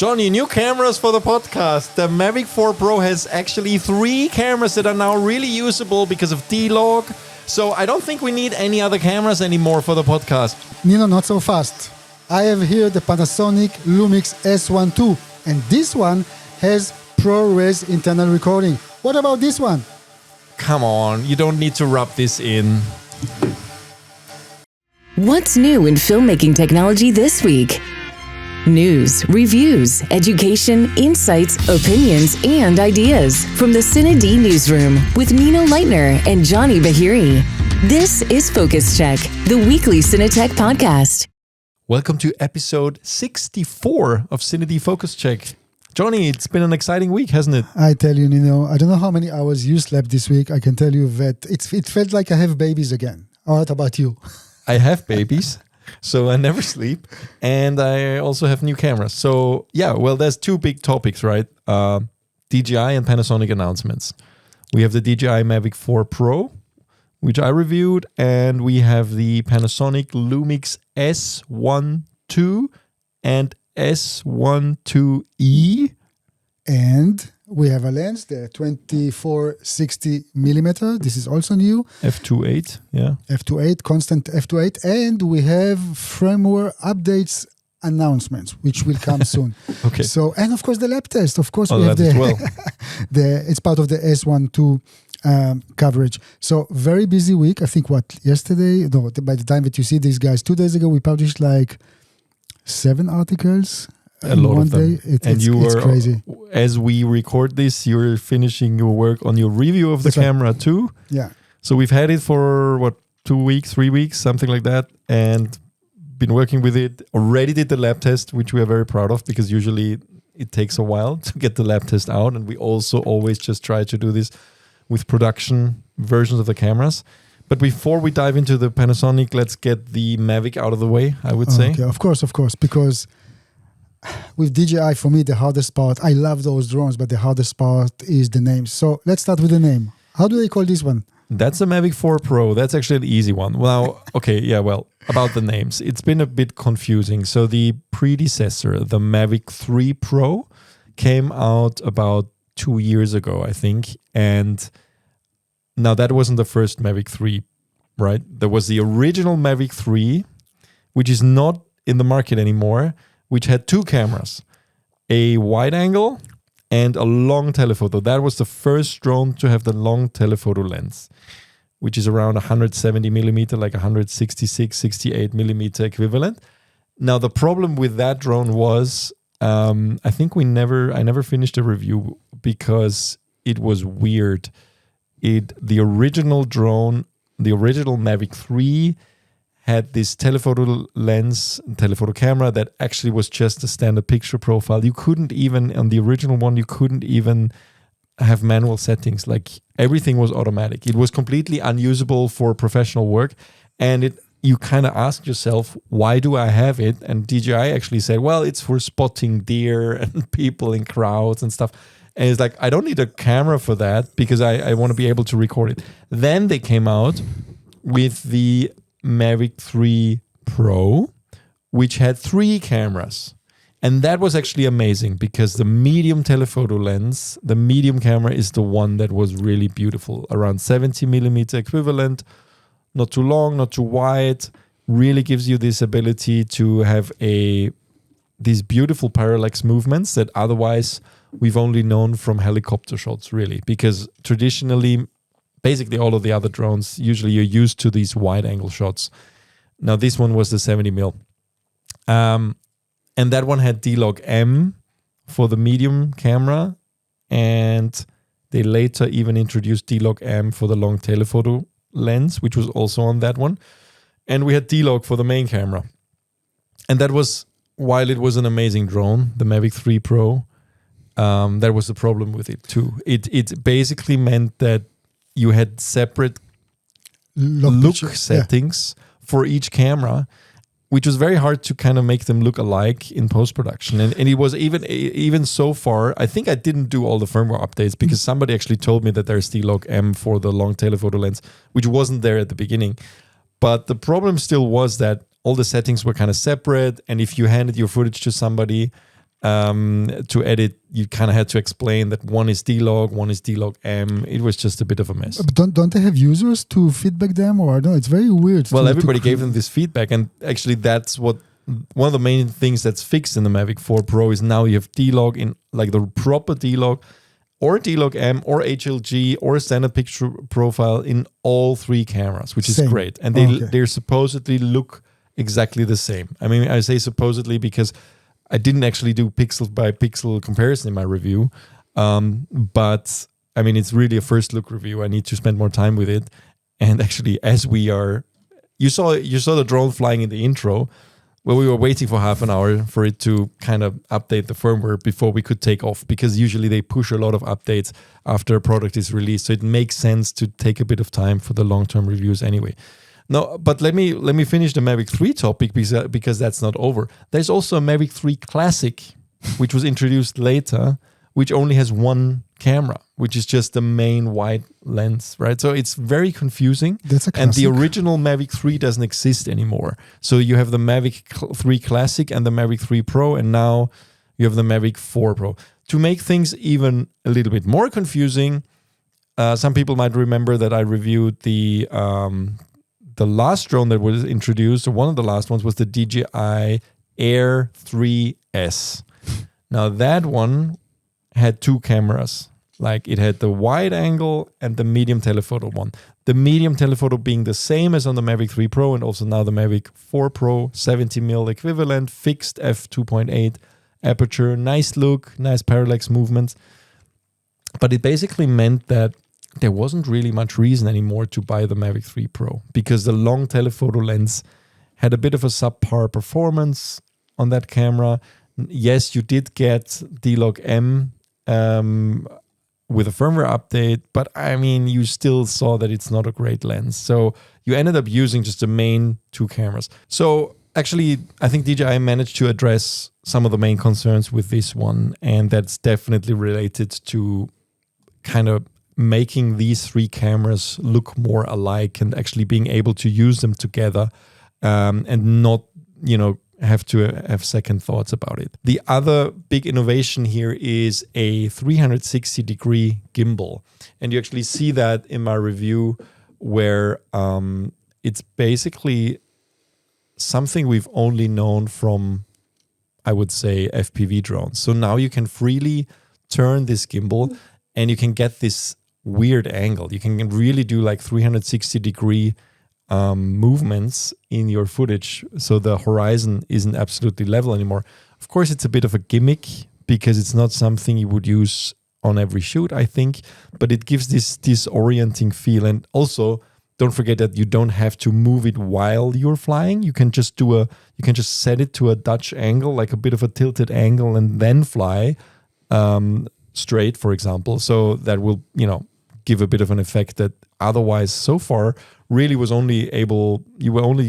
Johnny, new cameras for the podcast. The Mavic 4 Pro has actually 3 cameras that are now really usable because of D-Log. So I don't think we need any other cameras anymore for the podcast. Nino, not so fast. I have here the Panasonic LUMIX S1II, and this one has ProRes internal recording. What about this one? Come on, you don't need to rub this in. What's new in filmmaking technology this week? News, reviews, education, insights, opinions, and ideas from the CineD newsroom with Nino Leitner and Johnny Bahiri. This is Focus Check, the weekly CineTech podcast. Welcome to episode 64 of CineD Focus Check. Johnny, it's been an exciting week, hasn't it? I tell you, Nino, I don't know how many hours you slept this week. I can tell you that it felt like I have babies again. What about you? I have babies. So I never sleep, and I also have new cameras. So yeah, well, there's 2 big topics, right? DJI and Panasonic announcements. We have the DJI Mavic 4 Pro, which I reviewed, and we have the Panasonic LUMIX S1II and S1IIE. And we have a lens, the 24-60mm. This is also new. f2.8, yeah. f2.8, constant f2.8. And we have firmware updates announcements, which will come soon. Okay. So, and of course, the lab test. Of course, we have it's part of the S1II coverage. So, very busy week. I think yesterday, no, by the time that you see these guys, 2 days ago, we published like 7 articles. A lot of them. It's crazy. As we record this, you're finishing your work on your review of the camera too. Yeah. So we've had it for 2 weeks, 3 weeks, something like that, and been working with it. Already did the lab test, which we are very proud of because usually it takes a while to get the lab test out, and we also always just try to do this with production versions of the cameras. But before we dive into the Panasonic, let's get the Mavic out of the way, I would say. Okay, of course, because with DJI, for me, the hardest part, I love those drones, but the hardest part is the name. So let's start with the name. How do they call this one? That's the Mavic 4 Pro. That's actually an easy one. Well, okay, yeah, well, about the names. It's been a bit confusing. So the predecessor, the Mavic 3 Pro, came out about 2 years ago, I think. And now that wasn't the first Mavic 3, right? There was the original Mavic 3, which is not in the market anymore, which had 2 cameras, a wide angle and a long telephoto. That was the first drone to have the long telephoto lens, which is around 170 millimeter, like 166, 68 millimeter equivalent. Now, the problem with that drone was, I think I never finished a review because it was weird. The original drone, the original Mavic 3, had this telephoto camera that actually was just a standard picture profile. You couldn't even, on the original one, you couldn't even have manual settings. Like everything was automatic. It was completely unusable for professional work. And you kind of ask yourself, why do I have it? And DJI actually said, well, it's for spotting deer and people in crowds and stuff. And it's like, I don't need a camera for that because I want to be able to record it. Then they came out with the Mavic 3 Pro, which had 3 cameras. And that was actually amazing because the medium telephoto lens, the medium camera is the one that was really beautiful. Around 70 millimeter equivalent, not too long, not too wide, really gives you this ability to have these beautiful parallax movements that otherwise we've only known from helicopter shots, really. Because traditionally, basically all of the other drones, usually you're used to these wide angle shots. Now this one was the 70 mil. And that one had D-Log M for the medium camera. And they later even introduced D-Log M for the long telephoto lens, which was also on that one. And we had D-Log for the main camera. And that was, while it was an amazing drone, the Mavic 3 Pro, that was the problem with it too. It basically meant that you had separate look settings for each camera, which was very hard to kind of make them look alike in post-production. And it was even so far, I think I didn't do all the firmware updates because somebody actually told me that there's D-Log M for the long telephoto lens, which wasn't there at the beginning. But the problem still was that all the settings were kind of separate. And if you handed your footage to somebody, to edit, you kind of had to explain that one is D-Log, one is D-Log M. It was just a bit of a mess. But don't they have users to feedback them, or no? It's very weird. Well, everybody gave them this feedback, and actually that's what one of the main things that's fixed in the Mavic 4 Pro is now you have D-Log in like the proper D-Log, or D-Log M, or HLG, or standard picture profile in all three cameras, which is great. And they supposedly look exactly the same. I mean, I say supposedly because I didn't actually do pixel by pixel comparison in my review, but I mean, it's really a first look review. I need to spend more time with it. And actually, as we are, you saw the drone flying in the intro. Well, we were waiting for half an hour for it to kind of update the firmware before we could take off, because usually they push a lot of updates after a product is released. So it makes sense to take a bit of time for the long-term reviews anyway. No, but let me finish the Mavic 3 topic because that's not over. There's also a Mavic 3 Classic, which was introduced later, which only has one camera, which is just the main wide lens, right? So it's very confusing. That's a classic. And the original Mavic 3 doesn't exist anymore. So you have the Mavic 3 Classic and the Mavic 3 Pro, and now you have the Mavic 4 Pro. To make things even a little bit more confusing, some people might remember that I reviewed the last drone that was introduced, or one of the last ones, was the DJI Air 3S. Now that one had two cameras. Like it had the wide angle and the medium telephoto one. The medium telephoto being the same as on the Mavic 3 Pro and also now the Mavic 4 Pro, 70mm equivalent, fixed f2.8 aperture, nice look, nice parallax movements. But it basically meant that there wasn't really much reason anymore to buy the Mavic 3 Pro, because the long telephoto lens had a bit of a subpar performance on that camera. Yes, you did get D-Log M with a firmware update, but I mean, you still saw that it's not a great lens. So you ended up using just the main two cameras. So actually, I think DJI managed to address some of the main concerns with this one, and that's definitely related to kind of making these three cameras look more alike and actually being able to use them together and not, have to have second thoughts about it. The other big innovation here is a 360-degree gimbal. And you actually see that in my review, where it's basically something we've only known from, I would say, FPV drones. So now you can freely turn this gimbal and you can get this weird angle. You can really do like 360-degree movements in your footage, so the horizon isn't absolutely level anymore. Of course, it's a bit of a gimmick because it's not something you would use on every shoot, I think, but it gives this disorienting feel. And also, don't forget that you don't have to move it while you're flying. You can just set it to a Dutch angle, like a bit of a tilted angle, and then fly straight, for example. So that will, give a bit of an effect that otherwise so far really you were only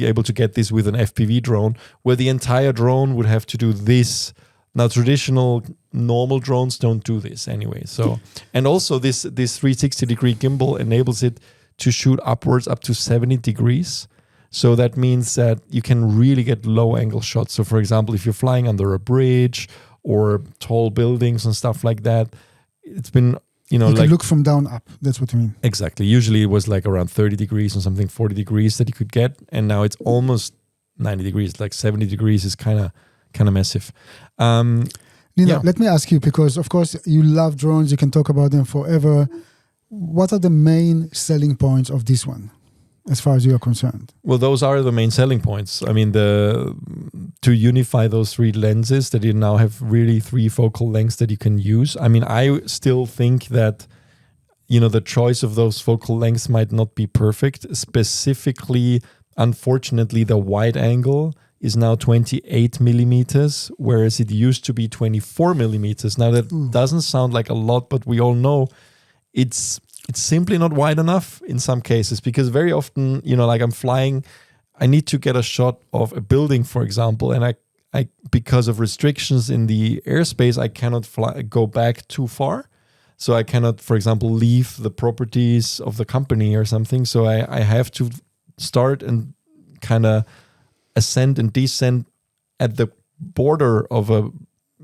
able to get this with an FPV drone, where the entire drone would have to do this. Now, traditional normal drones don't do this anyway. So, and also this 360-degree gimbal enables it to shoot upwards up to 70 degrees. So that means that you can really get low angle shots. So for example, if you're flying under a bridge or tall buildings and stuff like that, it's been, you can look from down up. That's what you mean. Exactly. Usually it was like around 30 degrees or something, 40 degrees that you could get. And now it's almost 90 degrees, like 70 degrees is kind of massive. Nino, let me ask you, because of course you love drones, you can talk about them forever. What are the main selling points of this one, as far as you are concerned? Well, those are the main selling points. I mean, to unify those three lenses, that you now have really three focal lengths that you can use. I mean, I still think that, the choice of those focal lengths might not be perfect. Specifically, unfortunately, the wide angle is now 28 millimeters, whereas it used to be 24 millimeters. Now, that doesn't sound like a lot, but we all know it's simply not wide enough in some cases, because very often, like I'm flying, I need to get a shot of a building, for example, and I because of restrictions in the airspace, I cannot go back too far. So I cannot, for example, leave the properties of the company or something. So I have to start and kind of ascend and descend at the border of a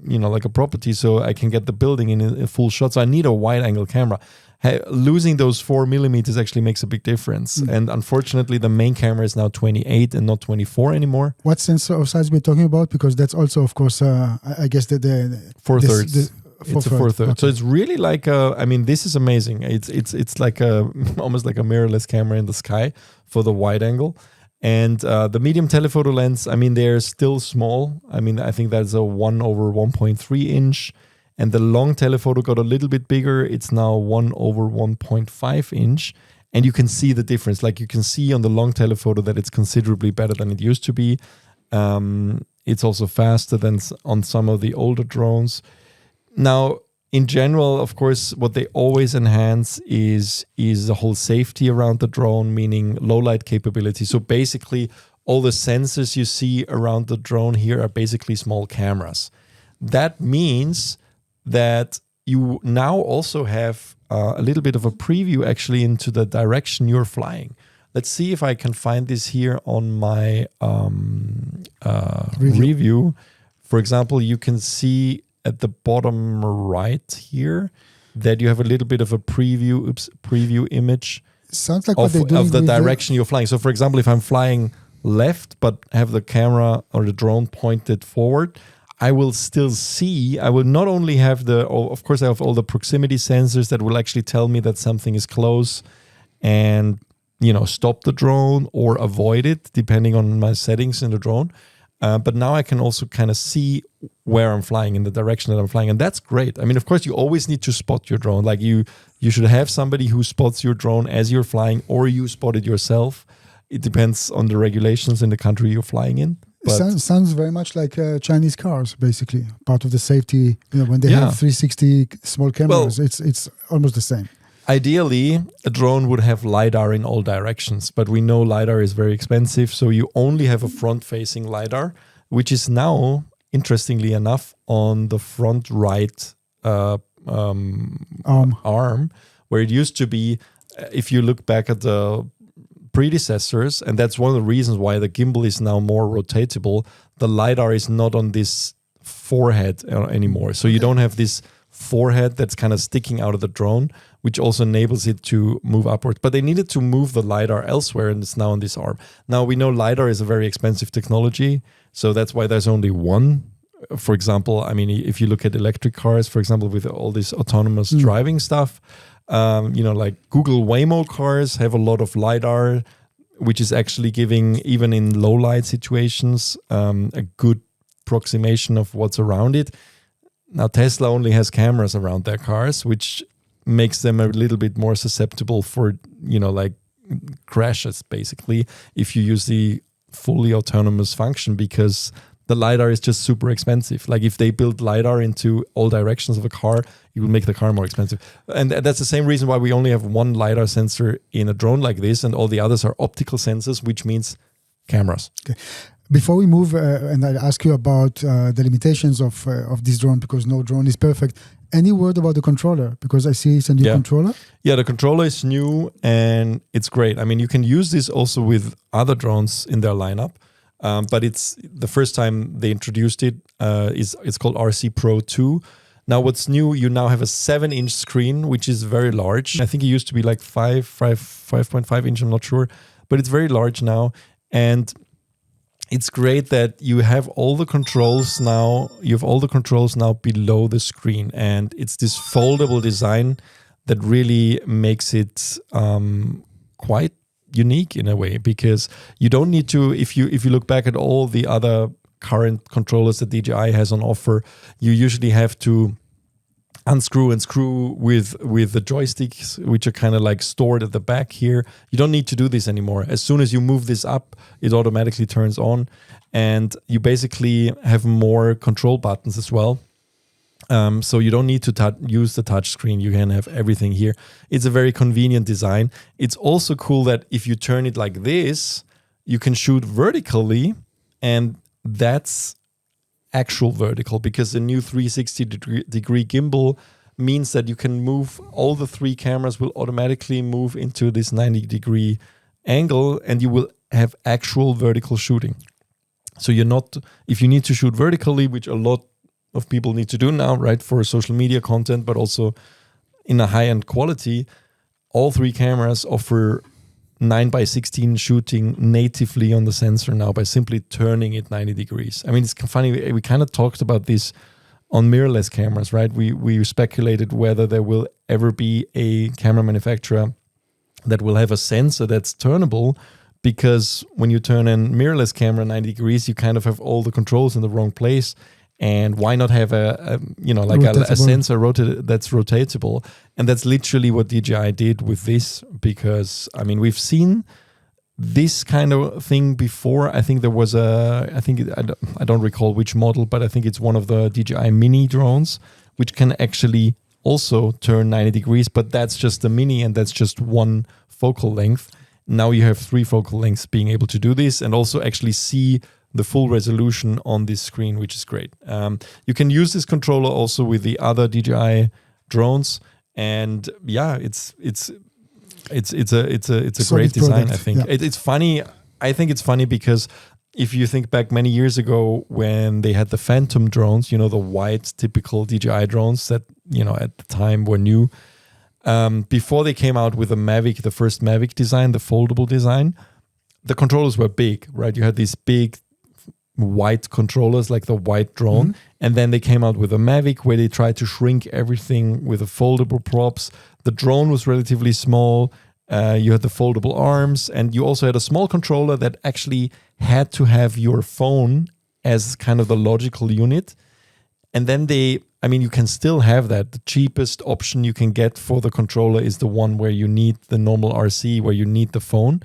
like a property, so I can get the building in a full shot. So I need a wide angle camera. Losing those 4 millimeters actually makes a big difference. And unfortunately, the main camera is now 28 and not 24 anymore. What sensor of size we're talking about? Because that's also, of course, I guess the 4/3. It's a 4/3. Okay. So it's really like this is amazing. It's like almost like a mirrorless camera in the sky for the wide angle. And the medium telephoto lens, they're still small. I think that's a 1/1.3 inch. And the long telephoto got a little bit bigger. It's now 1/1.5 inch. And you can see the difference. Like you can see on the long telephoto that it's considerably better than it used to be. It's also faster than on some of the older drones. Now, in general, of course, what they always enhance is the whole safety around the drone, meaning low light capability. So basically, all the sensors you see around the drone here are basically small cameras. That means that you now also have a little bit of a preview actually into the direction you're flying. Let's see if I can find this here on my review. For example, you can see at the bottom right here that you have a little bit of a preview image. Sounds like what they're doing of the direction you're flying. So for example, if I'm flying left but have the camera or the drone pointed forward, I will still see, I will not only have of course I have all the proximity sensors that will actually tell me that something is close and, stop the drone or avoid it depending on my settings in the drone. But now I can also kind of see where I'm flying in the direction that I'm flying. And that's great. Of course, you always need to spot your drone. Like you should have somebody who spots your drone as you're flying, or you spot it yourself. It depends on the regulations in the country you're flying in. Sounds very much like Chinese cars, basically. Part of the safety, when they have 360 small cameras, it's almost the same. Ideally, a drone would have LiDAR in all directions, but we know LiDAR is very expensive, so you only have a front-facing LiDAR, which is now, interestingly enough, on the front right arm, where it used to be, if you look back at the predecessors, and that's one of the reasons why the gimbal is now more rotatable, the LiDAR is not on this forehead anymore. So you don't have this forehead that's kind of sticking out of the drone, which also enables it to move upwards. But they needed to move the LiDAR elsewhere, and it's now on this arm. Now, we know LiDAR is a very expensive technology, so that's why there's only one. For example, if you look at electric cars, for example, with all this autonomous driving stuff, like Google Waymo cars have a lot of LiDAR, which is actually giving, even in low light situations, a good approximation of what's around it. Now, Tesla only has cameras around their cars, which makes them a little bit more susceptible for, crashes, basically, if you use the fully autonomous function, because the LiDAR is just super expensive. Like if they build LiDAR into all directions of a car, it will make the car more expensive. And that's the same reason why we only have one LiDAR sensor in a drone like this, and all the others are optical sensors, which means cameras. Okay. Before we move, and I ask you about the limitations of this drone, because no drone is perfect. Any word about the controller? Because I see it's a new controller. Yeah, the controller is new and it's great. You can use this also with other drones in their lineup, but it's the first time they introduced it. It's called RC Pro 2. Now, what's new? You now have a 7-inch screen, which is very large. I think it used to be like 5.5 inch. I'm not sure, but it's very large now, and it's great that you have all the controls now. You have all the controls now below the screen, and it's this foldable design that really makes it quite unique in a way, because you don't need to. If you look back at all the other current controllers that DJI has on offer, you usually have to unscrew and screw with the joysticks, which are kind of like stored at the back here. You don't need to do this anymore. As soon as you move this up, it automatically turns on, and you basically have more control buttons as well. So you don't need to use the touch screen. You can have everything here. It's a very convenient design. It's also cool that if you turn it like this, you can shoot vertically, and that's actual vertical, because the new 360-degree gimbal means that you can move, all the 3 cameras will automatically move into this 90-degree angle, and you will have actual vertical shooting. So you're not, if you need to shoot vertically, which a lot of people need to do now, right, for social media content, but also in a high-end quality. All three cameras offer 9x16 shooting natively on the sensor now by simply turning it 90 degrees. I mean, it's funny, we kind of talked about this on mirrorless cameras, right? We speculated whether there will ever be a camera manufacturer that will have a sensor that's turnable, because when you turn a mirrorless camera 90 degrees, you kind of have all the controls in the wrong place. And why not have a sensor that's rotatable? And that's literally what DJI did with this, because, I mean, we've seen this kind of thing before. I think there was I don't recall which model, but I think it's one of the DJI mini drones, which can actually also turn 90 degrees, but that's just the mini and that's just one focal length. Now you have 3 focal lengths being able to do this and also actually see the full resolution on this screen, which is great. You can use this controller also with the other DJI drones, and yeah, it's a great design. I think it's funny. I think it's funny because if you think back many years ago when they had the Phantom drones, the white typical DJI drones that at the time were new. Before they came out with the Mavic, the first Mavic design, the foldable design, the controllers were big, right? You had these big white controllers like the white drone, and then they came out with a Mavic where they tried to shrink everything with the foldable props. The drone was relatively small. You had the foldable arms, and you also had a small controller that actually had to have your phone as kind of the logical unit. And then you can still have that. The cheapest option you can get for the controller is the one where you need the normal RC, where you need the phone.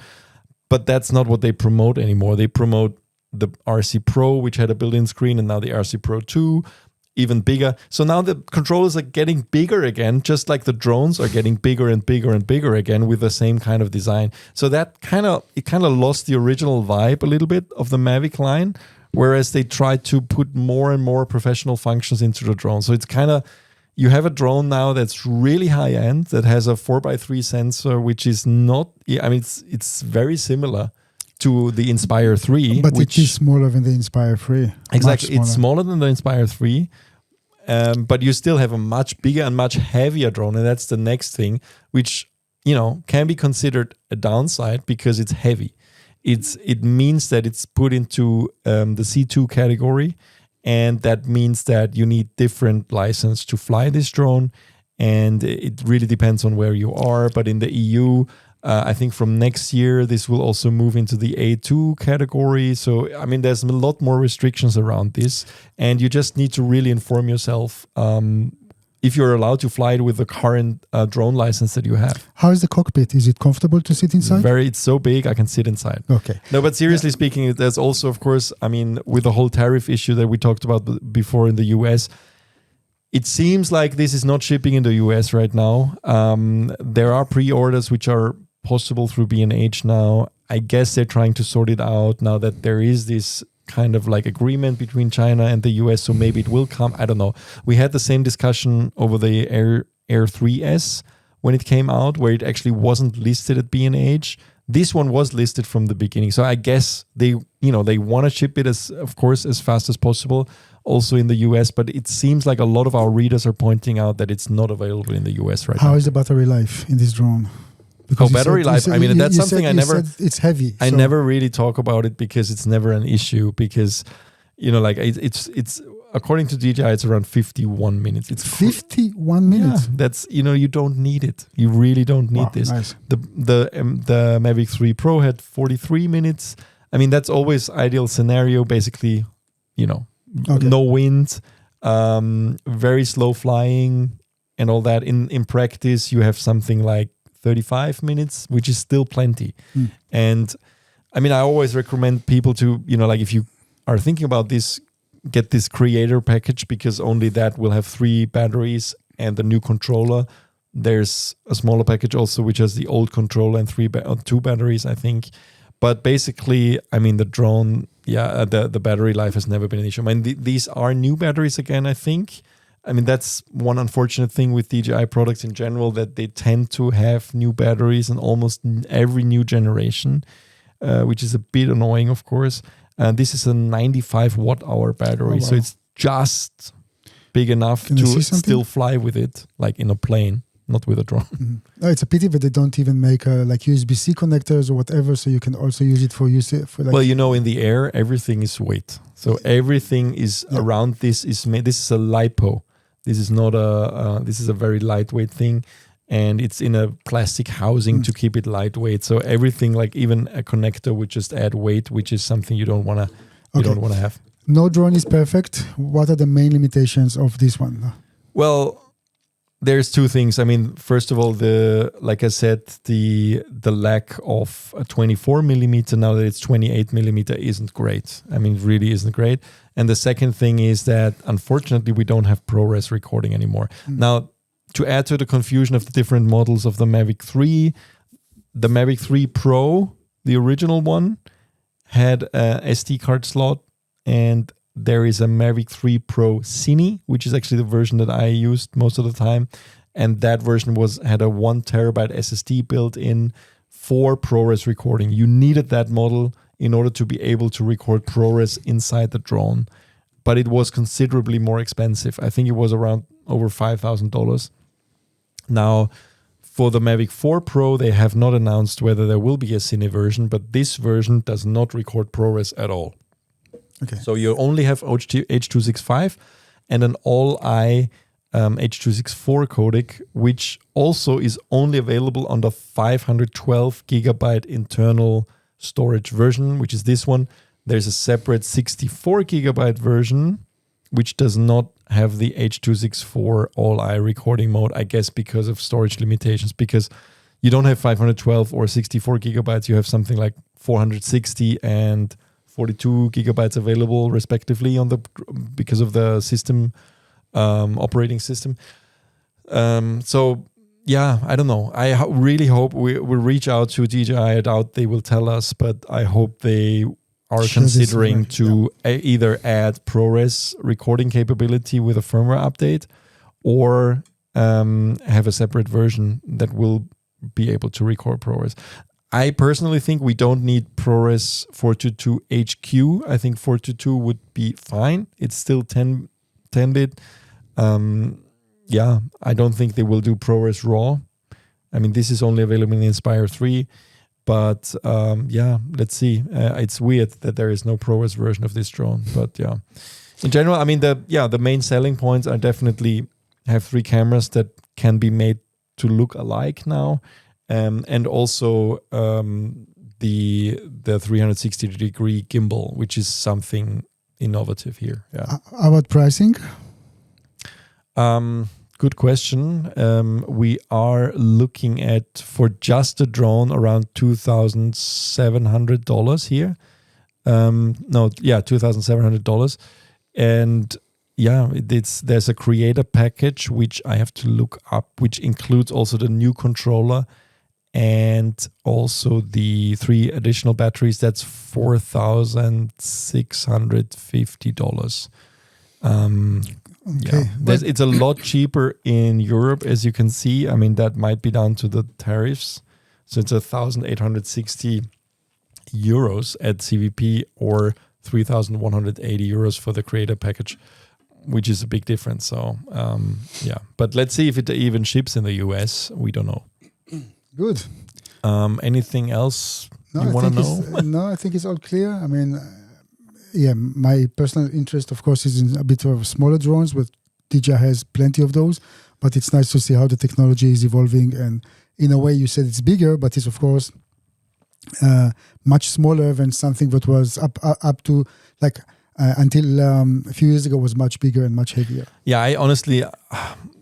But that's not what they promote anymore. They promote the RC Pro, which had a built-in screen, and now the RC Pro 2, even bigger. So now the controllers are getting bigger again, just like the drones are getting bigger and bigger and bigger again with the same kind of design. So that kind of lost the original vibe a little bit of the Mavic line, whereas they tried to put more and more professional functions into the drone. So it's kind of, you have a drone now that's really high end, that has a 4x3 sensor, which is not, it's very similar to the Inspire 3. But it is smaller than the Inspire 3. Exactly. It's smaller than the Inspire 3. But you still have a much bigger and much heavier drone. And that's the next thing, which, can be considered a downside because it's heavy. It means that it's put into the C2 category. And that means that you need different license to fly this drone. And it really depends on where you are. But in the EU, I think from next year, this will also move into the A2 category. So, there's a lot more restrictions around this. And you just need to really inform yourself if you're allowed to fly it with the current drone license that you have. How is the cockpit? Is it comfortable to sit inside? It's so big, I can sit inside. Okay. No, but seriously speaking, there's also, of course, with the whole tariff issue that we talked about before in the US, it seems like this is not shipping in the US right now. There are pre-orders which are possible through B&H now. I guess they're trying to sort it out now that there is this kind of like agreement between China and the US, so maybe it will come. I don't know. We had the same discussion over the Air 3S when it came out, where it actually wasn't listed at B&H. This one was listed from the beginning. So I guess they want to ship it as fast as possible also in the US, but it seems like a lot of our readers are pointing out that it's not available in the US right now. How is the battery life in this drone? Because battery life, that's something it's heavy. I never really talk about it because it's never an issue, because it's according to DJI, it's around 51 minutes. It's 51 minutes. Yeah, that's you don't need it. You really don't need this. Nice. The Mavic 3 Pro had 43 minutes. That's always ideal scenario. Basically, no wind, very slow flying, and all that. In practice, you have something like 35 minutes, which is still plenty. And I always recommend people to, if you are thinking about this, get this creator package, because only that will have 3 batteries and the new controller. There's a smaller package also, which has the old controller and 2 batteries, I think. But basically, the drone, the battery life has never been an issue. These are new batteries again, I think. That's one unfortunate thing with DJI products in general, that they tend to have new batteries in almost every new generation, which is a bit annoying, of course. This is a 95 watt-hour battery, so it's just big enough to still fly with it, like in a plane, not with a drone. Mm-hmm. No, it's a pity that they don't even make like USB-C connectors or whatever, so you can also use it for like. Well, in the air, everything is weight. So everything is around this is made. This is a lipo. This is not this is a very lightweight thing, and it's in a plastic housing to keep it lightweight. So everything, like even a connector, would just add weight, which is something you don't want to have. No drone is perfect. What are the main limitations of this one? Well, there's two things. I mean, first of all, like I said, the lack of a 24 millimeter now that it's 28 millimeter isn't great. I mean, it really isn't great. And the second thing is that unfortunately we don't have ProRes recording anymore. Now, to add to the confusion of the different models of the Mavic 3, the Mavic 3 Pro, the original one, had a SD card slot. And there is a Mavic 3 Pro CineD, which is actually the version that I used most of the time. And that version had a 1 terabyte SSD built in for ProRes recording. You needed that model in order to be able to record ProRes inside the drone. But it was considerably more expensive. I think it was around over $5,000. Now, for the Mavic 4 Pro, they have not announced whether there will be a CineD version, but this version does not record ProRes at all. Okay. So you only have H.265 and an all-I H.264 codec, which also is only available on the 512 gigabyte internal storage version, which is this one. There's a separate 64 gigabyte version, which does not have the H.264 all-I recording mode, I guess because of storage limitations, because you don't have 512 or 64 gigabytes. You have something like 460 and 42 gigabytes available respectively because of the system operating system. So yeah, I don't know. I really hope we'll reach out to DJI. I doubt they will tell us, but I hope they are considering to either add ProRes recording capability with a firmware update, or have a separate version that will be able to record ProRes. I personally think we don't need ProRes 422 HQ. I think 422 would be fine. It's still 10-bit. I don't think they will do ProRes RAW. I mean, this is only available in Inspire 3. But let's see. It's weird that there is no ProRes version of this drone. But yeah, in general, I mean, the main selling points are definitely have 3 cameras that can be made to look alike now. And also the 360-degree gimbal, which is something innovative here. Yeah. How about pricing? Good question. We are looking at, for just a drone, around $2,700 here. $2,700. And there's a creator package, which I have to look up, which includes also the new controller and also the 3 additional batteries. That's $4,650. Okay. It's a lot cheaper in Europe, as you can see. I mean, that might be down to the tariffs. So it's 1,860 euros at CVP, or 3,180 euros for the creator package, which is a big difference. So, but let's see if it even ships in the US. We don't know. Good. Anything else you want to know? No, I think it's all clear. I mean, my personal interest, of course, is in a bit of smaller drones, but DJI has plenty of those. But it's nice to see how the technology is evolving. And in a way, you said it's bigger, but it's, of course, much smaller than something that was up to, like, until a few years ago was much bigger and much heavier. Yeah, I honestly,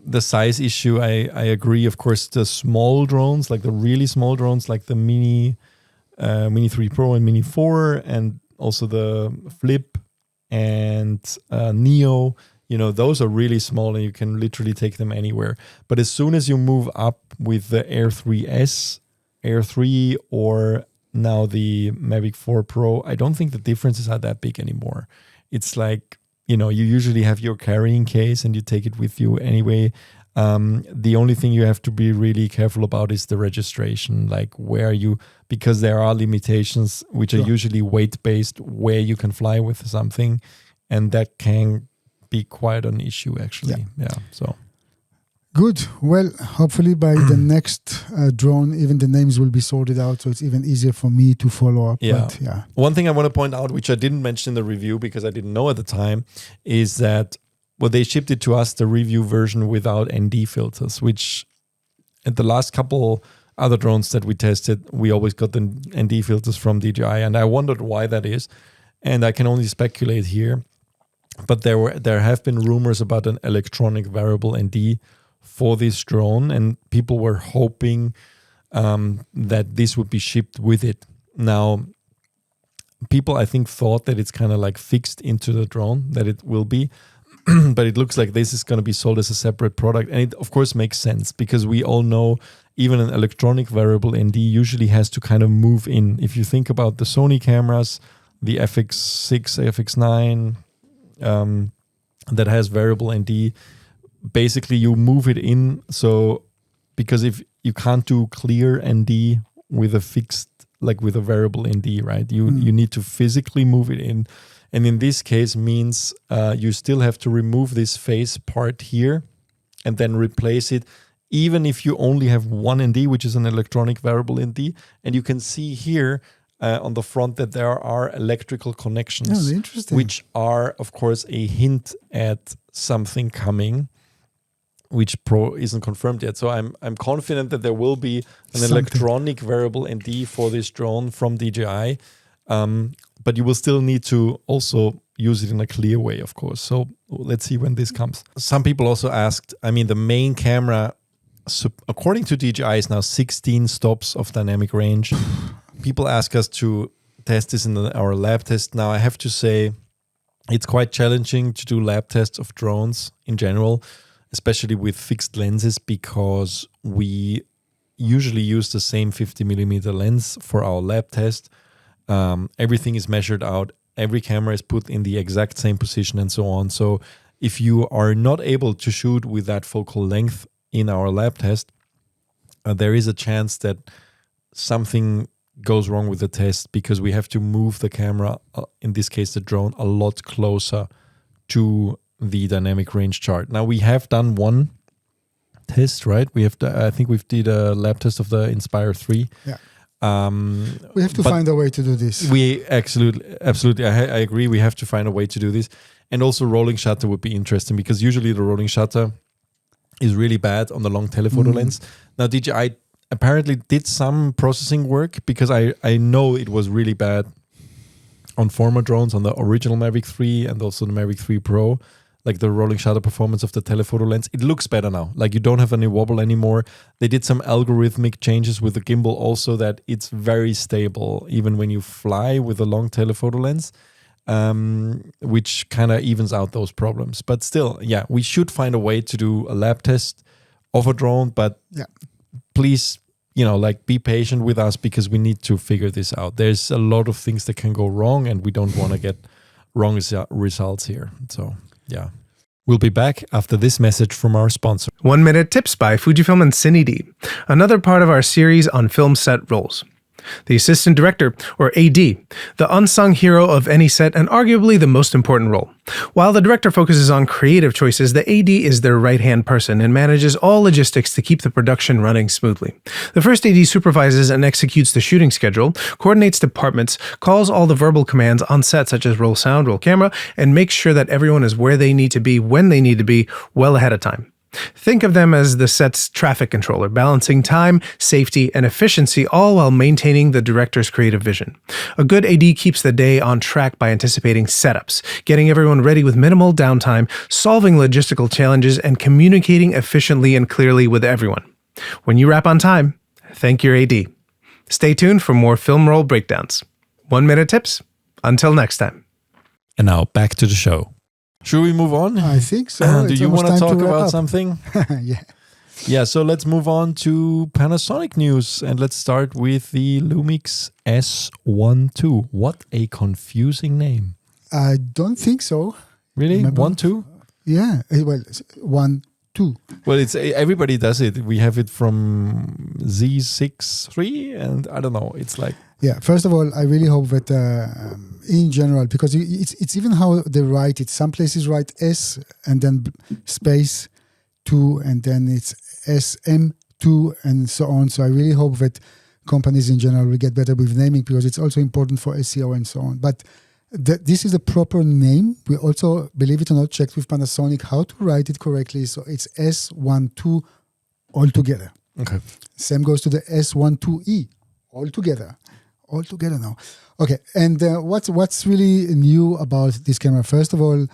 the size issue, I agree. Of course, the small drones, like the really small drones, like the Mini 3 Pro and Mini 4, and also the Flip and Neo, those are really small and you can literally take them anywhere. But as soon as you move up with the Air 3S, Air 3, or now the Mavic 4 Pro, I don't think the differences are that big anymore. It's like, you usually have your carrying case and you take it with you anyway. The only thing you have to be really careful about is the registration, like because there are limitations which are usually weight-based, where you can fly with something, and that can be quite an issue, actually. Yeah. So good. Well, hopefully by the next drone, even the names will be sorted out, so it's even easier for me to follow up. Yeah. But, yeah. One thing I want to point out, which I didn't mention in the review because I didn't know at the time, is that they shipped it to us, the review version without ND filters, which at the last couple other drones that we tested, we always got the ND filters from DJI, and I wondered why that is. And I can only speculate here, but there have been rumors about an electronic variable ND for this drone, and people were hoping that this would be shipped with it. Now, people I think thought that it's kind of like fixed into the drone, that it will be, but it looks like this is going to be sold as a separate product. And it, of course, makes sense because we all know even an electronic variable ND usually has to kind of move in. If you think about the Sony cameras, the FX6, FX9 that has variable ND, basically you move it in. So because if you can't do clear ND with a fixed, like with a variable ND, right? You need to physically move it in. And in this case means you still have to remove this face part here and then replace it, even if you only have one ND, which is an electronic variable ND. And you can see here on the front that there are electrical connections, which are, of course, a hint at something coming, which Pro isn't confirmed yet. So I'm confident that there will be an electronic variable ND for this drone from DJI. But you will still need to also use it in a clear way, of course. So let's see when this comes. Some people also asked, I mean, the main camera, according to DJI, is now 16 stops of dynamic range. People ask us to test this in our lab test. Now, I have to say, it's quite challenging to do lab tests of drones in general, especially with fixed lenses, because we usually use the same 50mm lens for our lab test. Everything is measured out. Every camera is put in the exact same position and so on. So if you are not able to shoot with that focal length in our lab test, there is a chance that something goes wrong with the test because we have to move the camera, in this case the drone, a lot closer to the dynamic range chart. Now we have done one test, right? I think we've did a lab test of the Inspire 3. Yeah. We have to find a way to do this. We absolutely. I agree. We have to find a way to do this. And also rolling shutter would be interesting because usually the rolling shutter is really bad on the long telephoto lens. Now DJI apparently did some processing work because I know it was really bad on former drones, on the original Mavic 3 and also the Mavic 3 Pro. Like the rolling shutter performance of the telephoto lens, it looks better now. Like you don't have any wobble anymore. They did some algorithmic changes with the gimbal also that it's very stable even when you fly with a long telephoto lens, which kind of evens out those problems. But still, yeah, we should find a way to do a lab test of a drone. But please, be patient with us because we need to figure this out. There's a lot of things that can go wrong and we don't want to get wrong results here. So yeah. We'll be back after this message from our sponsor. 1 Minute Tips by Fujifilm and CineD, another part of our series on film set roles. The assistant director, or AD, the unsung hero of any set and arguably the most important role. While the director focuses on creative choices, the AD is their right-hand person and manages all logistics to keep the production running smoothly. The first AD supervises and executes the shooting schedule, coordinates departments, calls all the verbal commands on set such as roll sound, roll camera, and makes sure that everyone is where they need to be when they need to be well ahead of time. Think of them as the set's traffic controller, balancing time, safety, and efficiency, all while maintaining the director's creative vision. A good AD keeps the day on track by anticipating setups, getting everyone ready with minimal downtime, solving logistical challenges, and communicating efficiently and clearly with everyone. When you wrap on time, thank your AD. Stay tuned for more film roll breakdowns. 1 Minute Tips. Until next time. And now back to the show. Should we move on? I think so. Do you want to talk about something? Yeah. Yeah, so let's move on to Panasonic news and let's start with the LUMIX S1II. What a confusing name. I don't think so. Really? 1-2? Yeah. Well, 1-2. Well, it's everybody does it. We have it from Z6 III and I don't know. It's like Yeah, first of all, I really hope that in general, because it's even how they write it. Some places write S and then space 2 and then it's SM2 and so on. So I really hope that companies in general will get better with naming, because it's also important for SEO and so on. But this is a proper name. We also, believe it or not, checked with Panasonic how to write it correctly. So it's S1II altogether. Okay. Same goes to the S1IIE altogether now. Okay, and what's really new about this camera? First of all,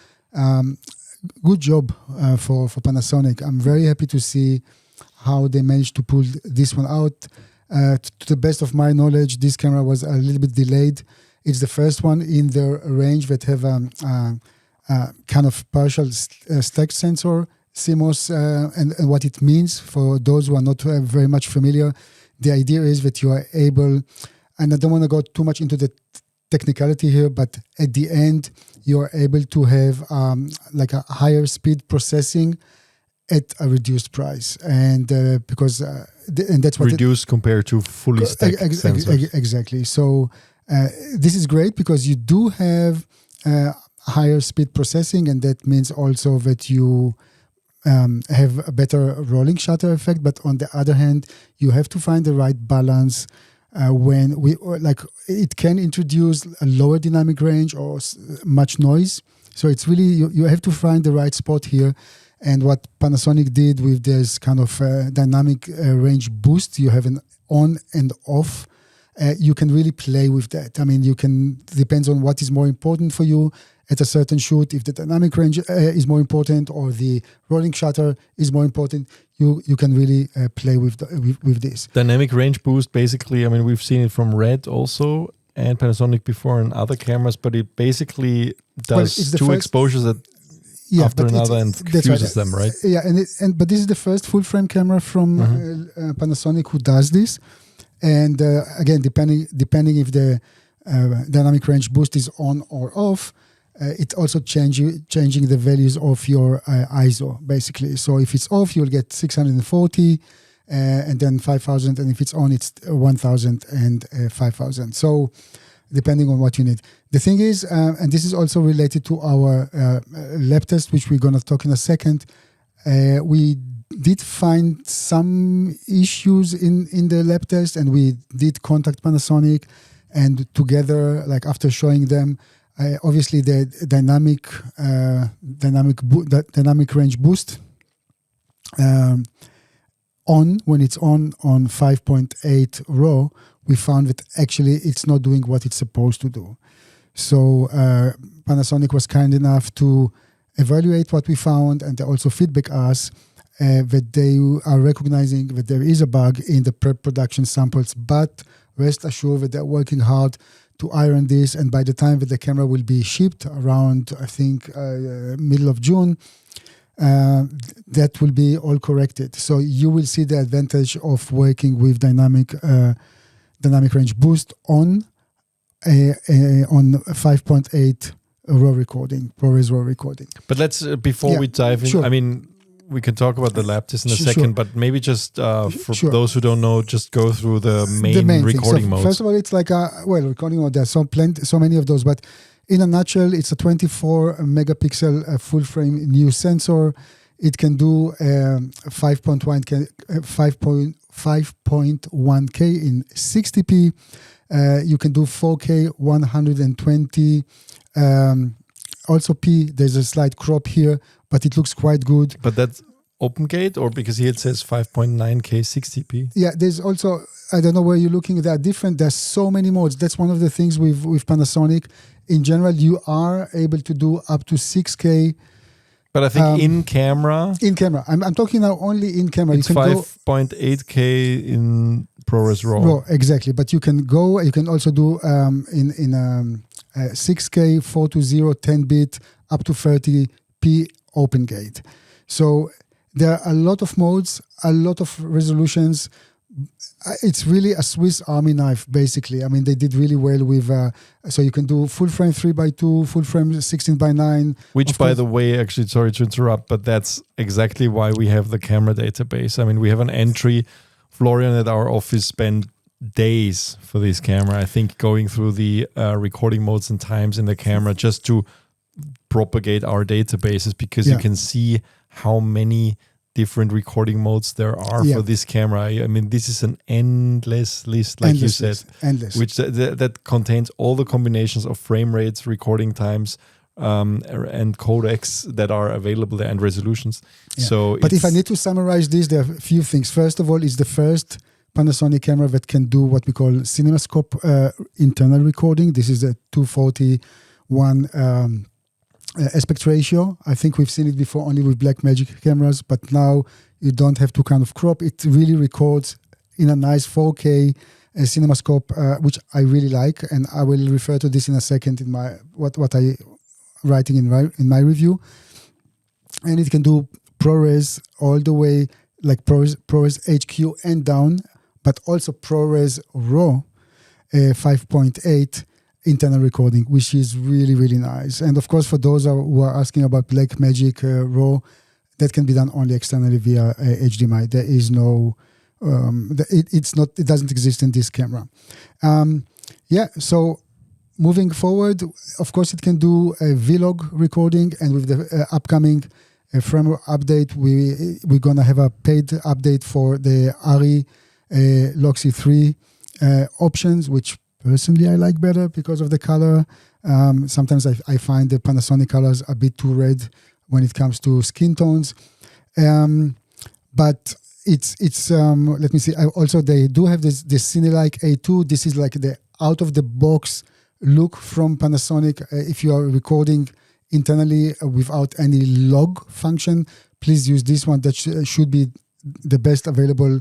good job for Panasonic. I'm very happy to see how they managed to pull this one out. To the best of my knowledge, this camera was a little bit delayed. It's the first one in their range that have kind of partial stack sensor, CMOS, and what it means for those who are not very much familiar. The idea is that you are able, and I don't want to go too much into the technicality here, but at the end, you are able to have like a higher speed processing at a reduced price, and because and that's what reduced compared to fully stacked sensors. Exactly. So this is great because you do have higher speed processing, and that means also that you have a better rolling shutter effect. But on the other hand, you have to find the right balance when it can introduce a lower dynamic range or much noise. So it's really you have to find the right spot here. And what Panasonic did with this kind of dynamic range boost, you have an on and off. You can really play with that. I mean, you can, depends on what is more important for you at a certain shoot. If the dynamic range is more important or the rolling shutter is more important, you can really play with this. Dynamic range boost, basically, I mean, we've seen it from Red also and Panasonic before and other cameras, but it basically does two exposures after another and fuses them, right? Yeah, but this is the first full frame camera from Panasonic who does this. And again, depending if the dynamic range boost is on or off, it also changing the values of your ISO, basically. So if it's off, you'll get 640 and then 5,000, and if it's on, it's 1,000 and 5,000. So depending on what you need. The thing is, and this is also related to our lab test, which we're going to talk in a second, we did find some issues in the lab test, and we did contact Panasonic, and together, like after showing them, obviously the dynamic range boost when it's on 5.8 RAW, we found that actually it's not doing what it's supposed to do. So Panasonic was kind enough to evaluate what we found, and they also feedback us that they are recognizing that there is a bug in the pre-production samples, but rest assured that they're working hard to iron this, and by the time that the camera will be shipped around, I think, middle of June, that will be all corrected. So you will see the advantage of working with dynamic range boost on 5.8 RAW recording, ProRes RAW recording. But let's, before we dive in, I mean, we can talk about the lab test in a second, but maybe just for those who don't know, just go through the main recording modes. First of all, it's like recording mode. There's so many of those, but in a nutshell, it's a 24 megapixel full frame new sensor. It can do 5.1K in 60p. You can do 4K 120. Also P, there's a slight crop here, but it looks quite good. But that's open gate, or because here it says 5.9K 60p? Yeah, there's also, I don't know where you're looking, they are different. There's so many modes. That's one of the things with Panasonic. In general, you are able to do up to 6K. But I think in camera. I'm talking now only in camera. It's 5.8K in ProRes RAW. RAW, exactly. But you can also do in 6K, 420, 10-bit, up to 30p open gate. So there are a lot of modes, a lot of resolutions. It's really a Swiss Army knife, basically. I mean, they did really well with, so you can do full frame 3x2, full frame 16x9. Which, by the way, actually, sorry to interrupt, but that's exactly why we have the camera database. I mean, we have an entry. Florian at our office spent days for this camera. I think going through the recording modes and times in the camera just to propagate our databases, because you can see how many different recording modes there are for this camera. I mean, this is an endless list, like you said, which that contains all the combinations of frame rates, recording times, and codecs that are available there, and resolutions. But if I need to summarize this, there are a few things. First of all, it's the first Panasonic camera that can do what we call CinemaScope internal recording. This is a 240:1 aspect ratio. I think we've seen it before only with Blackmagic cameras, but now you don't have to kind of crop. It really records in a nice 4K CinemaScope, which I really like, and I will refer to this in a second in my what I writing in my review. And it can do ProRes all the way, like ProRes HQ and down, but also ProRes RAW 5.8 internal recording, which is really, really nice. And of course, for those who are asking about Blackmagic RAW, that can be done only externally via HDMI. There is no, it doesn't exist in this camera. So moving forward, of course, it can do a vlog recording, and with the upcoming firmware update, we're gonna have a paid update for the ARRI Loxi 3 options, which personally I like better because of the color. Sometimes I find the Panasonic colors a bit too red when it comes to skin tones. But it's let me see. Also, they do have this CineD A2. This is like the out of the box look from Panasonic. If you are recording internally without any log function, please use this one. That should be the best available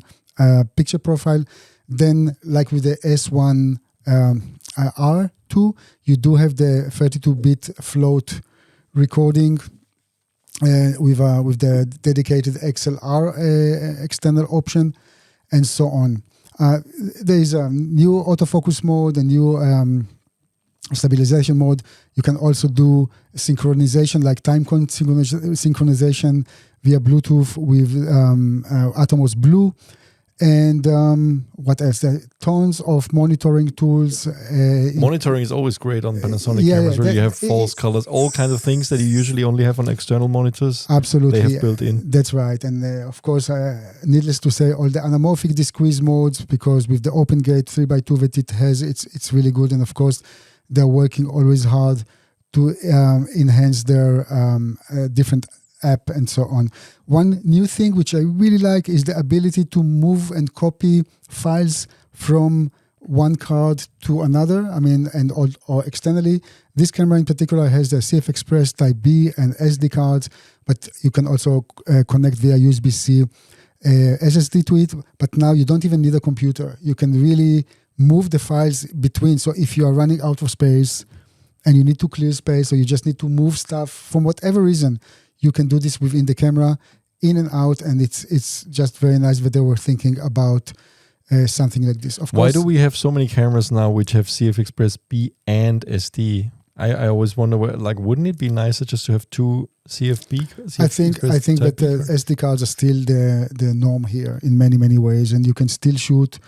picture profile. Then, like with the S1 R2, you do have the 32-bit float recording with the dedicated XLR external option, and so on. There is a new autofocus mode, a new stabilization mode. You can also do synchronization, like time synchronization via Bluetooth with Atomos Blue. And what else? Tons of monitoring tools. Monitoring is always great on Panasonic cameras, where you have false colors, all kinds of things that you usually only have on external monitors. Absolutely. They have built in. That's right. And of course, needless to say, all the anamorphic discrete modes, because with the open gate 3x2 that it has, it's really good. And of course, they're working always hard to enhance their different app and so on. One new thing which I really like is the ability to move and copy files from one card to another. I mean, or externally. This camera in particular has the CF Express Type B and SD cards, but you can also connect via USB-C SSD to it. But now you don't even need a computer. You can really move the files between. So if you are running out of space and you need to clear space, or you just need to move stuff from whatever reason, you can do this within the camera, in and out, and it's just very nice that they were thinking about something like this. Of course, why do we have so many cameras now which have CF Express B and SD? I always wonder, wouldn't it be nicer just to have two CFB? I think that the SD cards are still the norm here in many ways, and you can still shoot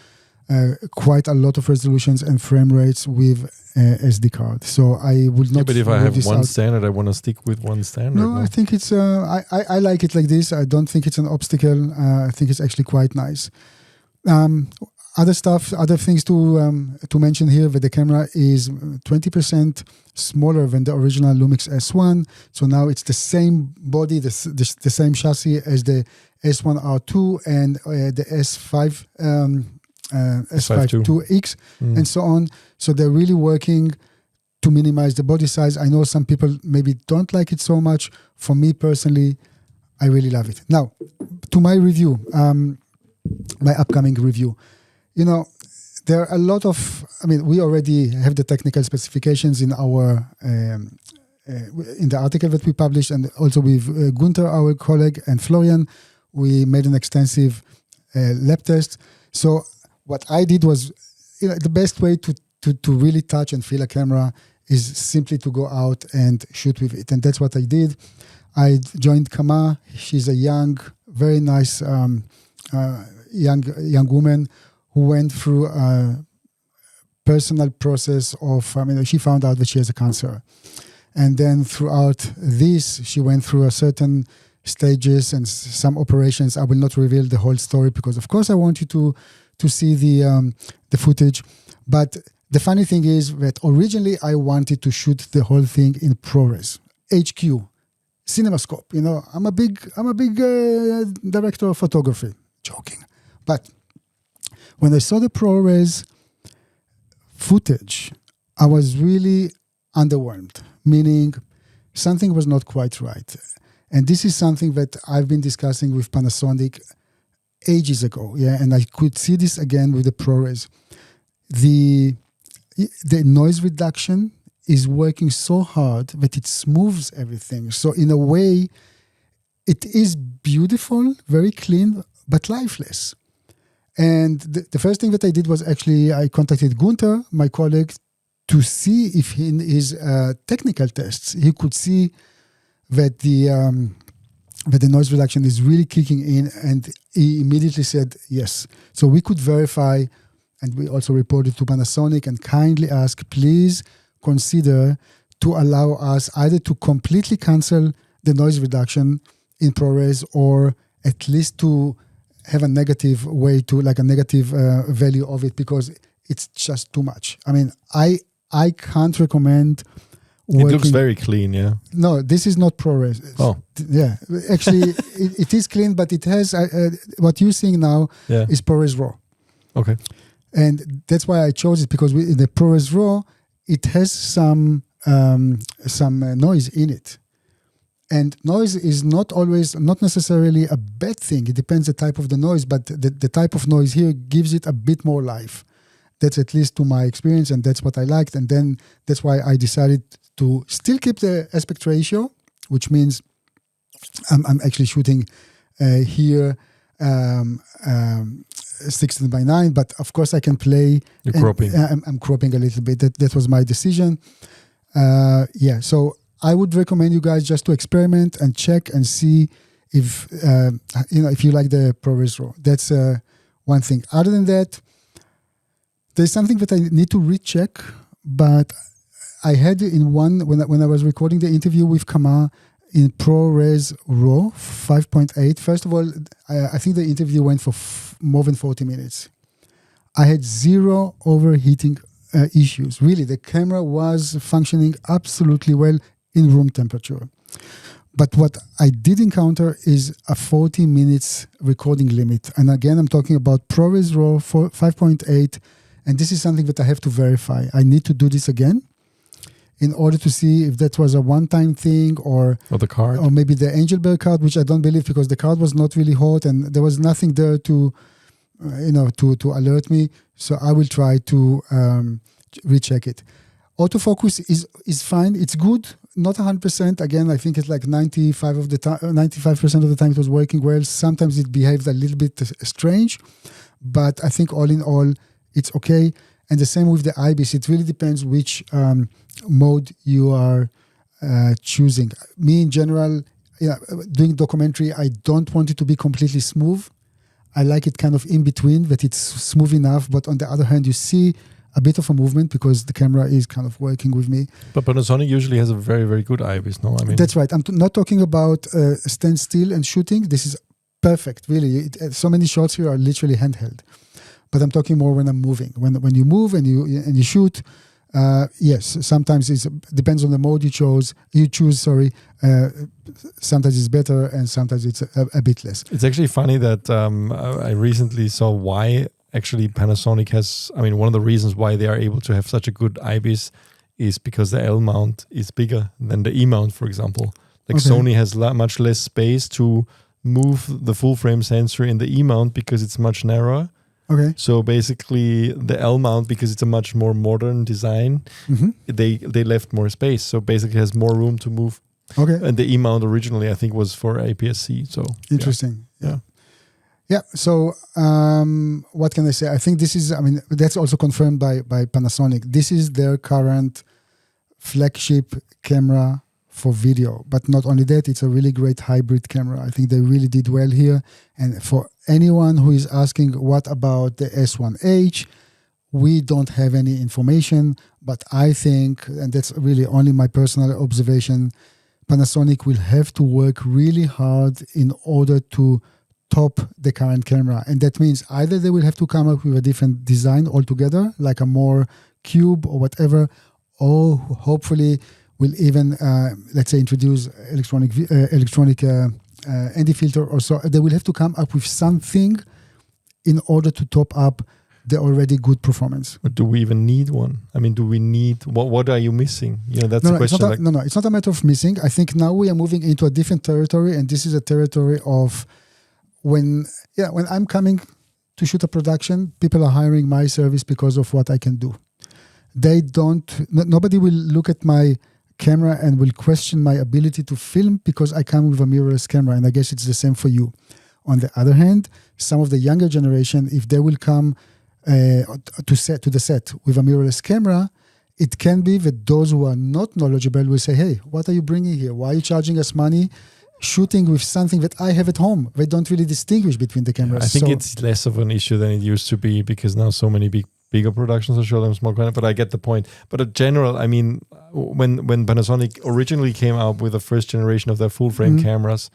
quite a lot of resolutions and frame rates with SD card. So I would not. Yeah, but if I have one standard, I want to stick with one standard. No, I think it's. I like it like this. I don't think it's an obstacle. I think it's actually quite nice. Other things to mention here, that the camera is 20% smaller than the original LUMIX S1. So now it's the same body, the same chassis as the S1R2 and the S5II and so on. So they're really working to minimize the body size. I know some people maybe don't like it so much. For me personally, I really love it. Now, to my review, my upcoming review. You know, there are a lot of. I mean, we already have the technical specifications in our in the article that we published, and also with Gunther, our colleague, and Florian, we made an extensive lab test. So what I did was, the best way to really touch and feel a camera is simply to go out and shoot with it, and that's what I did. I joined Kama. She's a young, very nice young woman who went through a personal process of, she found out that she has a cancer. And then throughout this, she went through a certain stages and some operations. I will not reveal the whole story because, of course, I want you to see the footage. But the funny thing is that originally I wanted to shoot the whole thing in ProRes, HQ, CinemaScope. I'm a big director of photography. Joking. But when I saw the ProRes footage, I was really underwhelmed, meaning something was not quite right. And this is something that I've been discussing with Panasonic ages ago, and I could see this again with the ProRes. The noise reduction is working so hard that it smooths everything. So in a way, it is beautiful, very clean, but lifeless. And the first thing that I did was actually I contacted Gunther, my colleague, to see if in his technical tests he could see that the noise reduction is really kicking in, and he immediately said yes. So we could verify, and we also reported to Panasonic and kindly asked, please consider to allow us either to completely cancel the noise reduction in ProRes or at least to have a negative way to, like a negative value of it, because it's just too much. I can't recommend working. It looks very clean, yeah. No, this is not ProRes. Oh. Yeah, actually, it is clean, but it has, what you're seeing now is ProRes RAW. Okay. And that's why I chose it, because in the ProRes RAW, it has some noise in it. And noise is not necessarily a bad thing. It depends the type of the noise, but the type of noise here gives it a bit more life. That's at least to my experience, and that's what I liked. And then that's why I decided to still keep the aspect ratio, which means I'm actually shooting here 16:9, but of course I can play. You're cropping. I'm cropping a little bit. That was my decision. So I would recommend you guys just to experiment and check and see if if you like the ProRes RAW. That's one thing. Other than that, there's something that I need to recheck, but I had in one when I was recording the interview with Kama in ProRes RAW 5.8. First of all, I think the interview went for more than 40 minutes. I had zero overheating issues. Really, the camera was functioning absolutely well in room temperature. But what I did encounter is a 40 minutes recording limit. And again, I'm talking about ProRes RAW 5.8. And this is something that I have to verify. I need to do this again in order to see if that was a one-time thing or the card, or maybe the Angelberg card, which I don't believe, because the card was not really hot and there was nothing there to alert me. So I will try to recheck it. Autofocus is fine. It's good, not 100%. Again, I think it's like 95% of the time it was working well. Sometimes it behaved a little bit strange, but I think all in all, it's okay. And the same with the IBIS. It really depends which mode you are choosing. Me, in general, doing documentary, I don't want it to be completely smooth. I like it kind of in between, that it's smooth enough. But on the other hand, you see a bit of a movement because the camera is kind of working with me. But Panasonic usually has a very, very good IBIS, no? That's right. I'm not talking about stand still and shooting. This is perfect, really. So many shots here are literally handheld. But I'm talking more when I'm moving. When you move and you shoot, yes, sometimes it depends on the mode you choose. Sometimes it's better and sometimes it's a bit less. It's actually funny that I recently saw why actually Panasonic has. One of the reasons why they are able to have such a good IBIS is because the L mount is bigger than the E mount, for example. Sony has much less space to move the full frame sensor in the E mount because it's much narrower. Okay. So basically, the L mount, because it's a much more modern design, they left more space. So basically, it has more room to move. Okay. And the E mount originally, I think, was for APS-C. So interesting. Yeah. So what can I say? I think this is. That's also confirmed by Panasonic. This is their current flagship camera for video. But not only that, it's a really great hybrid camera. I think they really did well here. And for anyone who is asking what about the S1H, we don't have any information, but I think, and that's really only my personal observation, Panasonic will have to work really hard in order to top the current camera. And that means either they will have to come up with a different design altogether, like a more cube or whatever, or hopefully will even, let's say, introduce electronic ND filter or so. They will have to come up with something in order to top up the already good performance. But do we even need one? I mean, do we need, what are you missing? That's the question. It's not a matter of missing. I think now we are moving into a different territory, and this is a territory of when I'm coming to shoot a production, people are hiring my service because of what I can do. Nobody will look at my camera and will question my ability to film because I come with a mirrorless camera, and I guess it's the same for you. On the other hand, some of the younger generation, if they will come to the set with a mirrorless camera, it can be that those who are not knowledgeable will say, hey, what are you bringing here? Why are you charging us money shooting with something that I have at home? They don't really distinguish between the cameras. I think it's less of an issue than it used to be because now so many bigger productions are showing small camera, but I get the point. But in general, I mean, when Panasonic originally came out with the first generation of their full-frame cameras,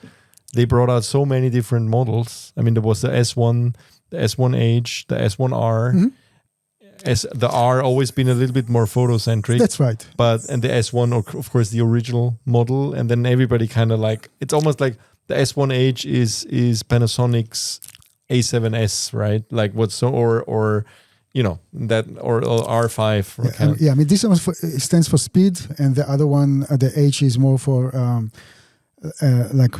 they brought out so many different models. I mean, there was the S1, the S1H, the S1R. The R always been a little bit more photocentric. That's right. And the S1, of course, the original model. And then everybody kind of like, it's almost like the S1H is Panasonic's A7S, right? Like what's so, or that, or R5. I mean, this one stands for speed, and the other one, the H is more for like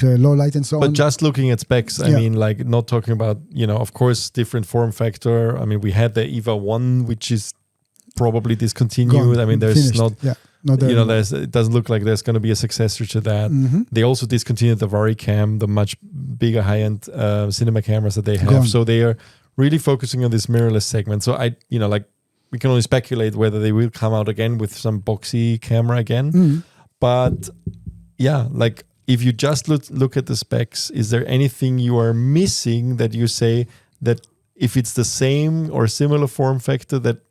low light and so on. But just looking at specs, I mean, like not talking about, of course, different form factor. I mean, we had the EVA 1, which is probably discontinued. Gone, I mean, there's finished. It doesn't look like there's going to be a successor to that. They also discontinued the Varicam, the much bigger high-end cinema cameras that they have. Gone. So they are really focusing on this mirrorless segment. So we can only speculate whether they will come out again with some boxy camera again. But yeah, like if you just look at the specs, is there anything you are missing that you say that if it's the same or similar form factor that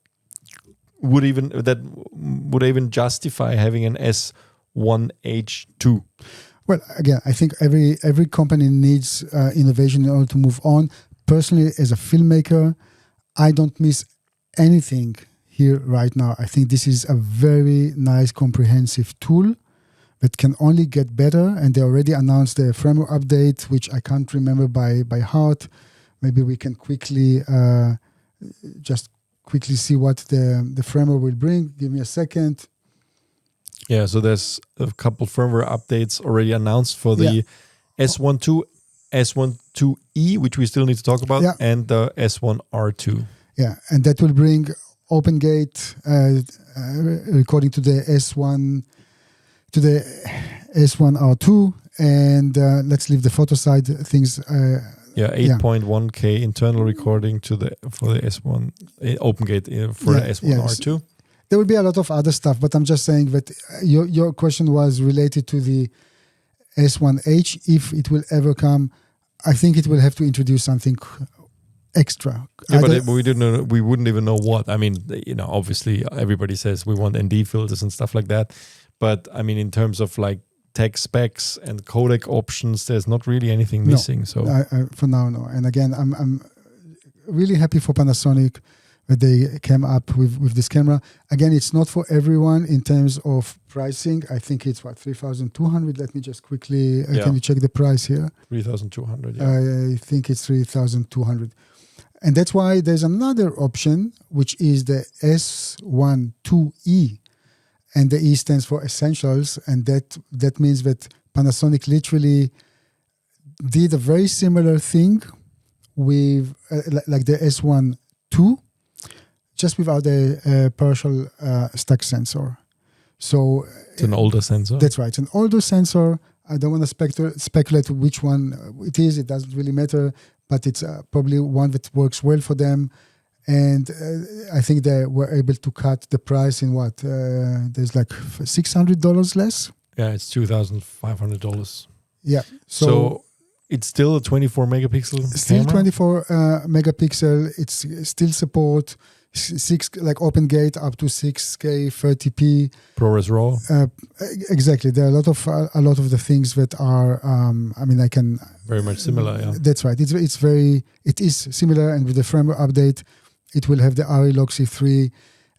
would even justify having an S1H2? Well, again, I think every company needs innovation in order to move on. Personally, as a filmmaker, I don't miss anything here right now. I think this is a very nice, comprehensive tool that can only get better. And they already announced the firmware update, which I can't remember by heart. Maybe we can quickly see what the firmware will bring. Give me a second. Yeah, so there's a couple firmware updates already announced for the S1II, S1IIE, which we still need to talk about, and the S1R2. Yeah, and that will bring OpenGate recording to the S1R2, and let's leave the photo side things. 8.1K internal recording for the S1 OpenGate for the S1R2. There will be a lot of other stuff, but I'm just saying that your question was related to the S1H. If it will ever come, I think it will have to introduce something extra. Yeah, but we didn't know. We wouldn't even know what. I mean, obviously everybody says we want ND filters and stuff like that, but I mean, in terms of like tech specs and codec options, there's not really anything missing. So for now, no. And again, I'm really happy for Panasonic that they came up with this camera. Again, it's not for everyone in terms of pricing. I think it's 3,200. Let me just quickly, can you check the price here? 3,200, yeah. I think it's 3,200. And that's why there's another option, which is the S1IIE. And the E stands for Essentials. And that means that Panasonic literally did a very similar thing with like the S1II, just without a partial stack sensor. So it's an older sensor. That's right. It's an older sensor. I don't want to speculate which one it is. It doesn't really matter. But it's probably one that works well for them. And I think they were able to cut the price in what? There's like $600 less. Yeah, it's $2,500. Yeah. So it's still a 24 megapixel still camera? 24 megapixel. It's still support 6 like open gate up to 6K 30p. ProRes RAW. Exactly. There are a lot of the things that are. I can very much similar. Yeah, that's right. It is similar, and with the firmware update, it will have the RE Lock C3.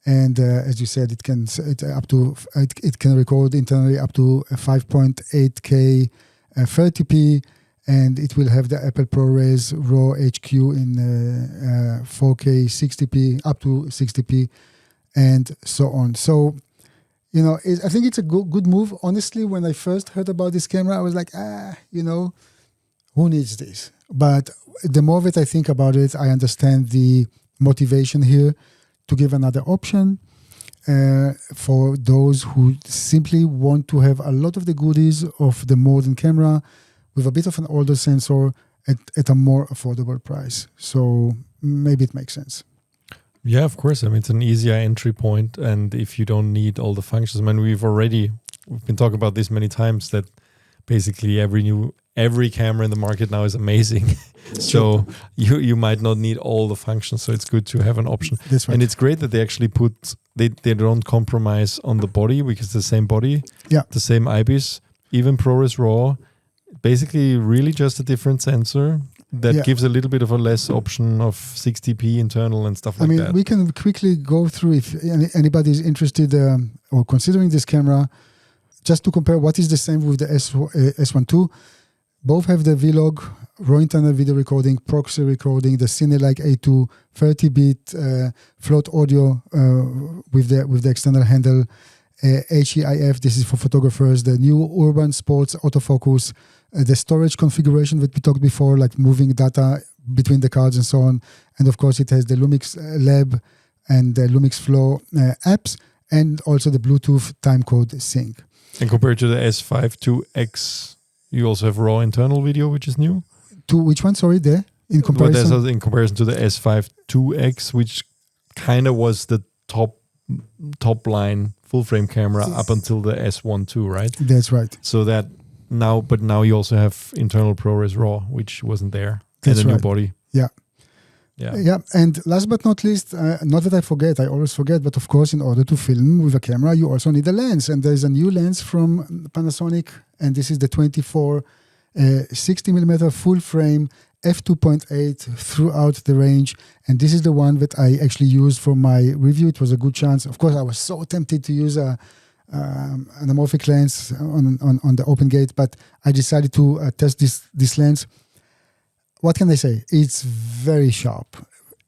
And as you said, it can record internally up to 5.8K 30p, and it will have the Apple ProRes RAW HQ in 4K 60p up to 60p, and so on. So, I think it's a good move. Honestly, when I first heard about this camera, I was like, who needs this? But the more that I think about it, I understand the motivation here to give another option for those who simply want to have a lot of the goodies of the modern camera with a bit of an older sensor at a more affordable price. So maybe it makes sense. Yeah, of course. It's an easier entry point, and if you don't need all the functions, we've been talking about this many times, that basically every camera in the market now is amazing. So you might not need all the functions, so it's good to have an option. That's right. And it's great that they actually they don't compromise on the body, because the same body, the same IBIS, even ProRes RAW, basically really just a different sensor that gives a little bit of a less option of 60p internal and stuff like that. We can quickly go through, if anybody is interested or considering this camera, just to compare what is the same with the S1II. Both have the Vlog, raw internal video recording, proxy recording, the CineD A2, 30-bit float audio with the external handle, HEIF, this is for photographers, the new urban sports autofocus, the storage configuration that we talked before, like moving data between the cards and so on. And of course, it has the Lumix Lab and the Lumix Flow apps, and also the Bluetooth timecode sync. And compared to the S5IIX, you also have raw internal video, which is new. To which one? Sorry, there in comparison. Well, in comparison to the S5IIX, which kind of was the top line full frame camera up until the S1II, right? That's right. So that now you also have internal ProRes RAW, which wasn't there, That's and a right. new body. Yeah. And last but not least, not that I forget, I always forget, but of course, in order to film with a camera, you also need a lens. And there's a new lens from Panasonic, and this is the 24 60mm full frame f2.8 throughout the range. And this is the one that I actually used for my review. It was a good chance. Of course, I was so tempted to use an anamorphic lens on the open gate, but I decided to test this lens. What can I say? It's very sharp.